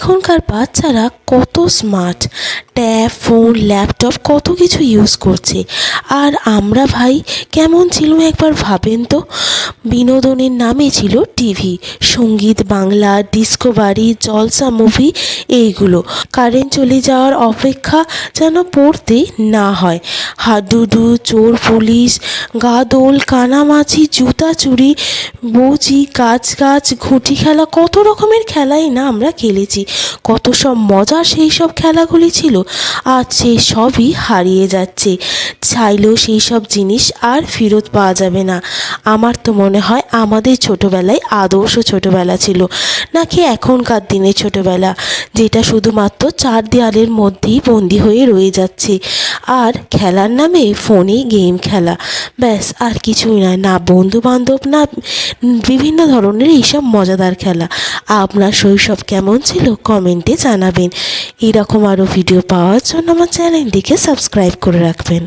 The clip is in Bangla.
এখনকার বাচ্চারা কত স্মার্ট, ট্যাব, ফোন, ল্যাপটপ কত কিছু ইউজ করছে। আর আমরা ভাই কেমন ছিলুম একবার ভাবেন তো। বিনোদনের নামে ছিল টিভি, সঙ্গীত বাংলা, ডিসকভারি, জলসা মুভি, এইগুলো। কারেন্ট চলে যাওয়ার অপেক্ষা যেন পড়তে না হয়। হাডুডু, চোর পুলিশ, গাদোল, কানামাছি, জুতা চুরি, বউচি, কাজ কাজ, ঘুঁটি খেলা, কত রকমের খেলাই না আমরা খেলেছি। কত সব মজার সেই সব খেলাগুলি ছিল। আজ সেই সবই হারিয়ে যাচ্ছে। চাইলেও সেই সব জিনিস আর ফেরত পাওয়া যাবে না। আমার তো মনে হয় আমাদের ছোটোবেলায় আদর্শ ছোটোবেলা ছিল, নাকি এখনকার দিনের ছোটোবেলা, যেটা শুধুমাত্র চার দেওয়ালের মধ্যেই বন্দি হয়ে রয়ে যাচ্ছে। আর খেলার নামে ফোনে গেম খেলা, ব্যাস, আর কিছুই নয়। না বন্ধুবান্ধব, না বিভিন্ন ধরনের এইসব মজাদার খেলা। আপনার শৈশব কেমন ছিল কমেন্টে জানাবেন। এরকম আরও ভিডিও পাওয়ার জন্য আমার চ্যানেলটিকে সাবস্ক্রাইব করে রাখবেন।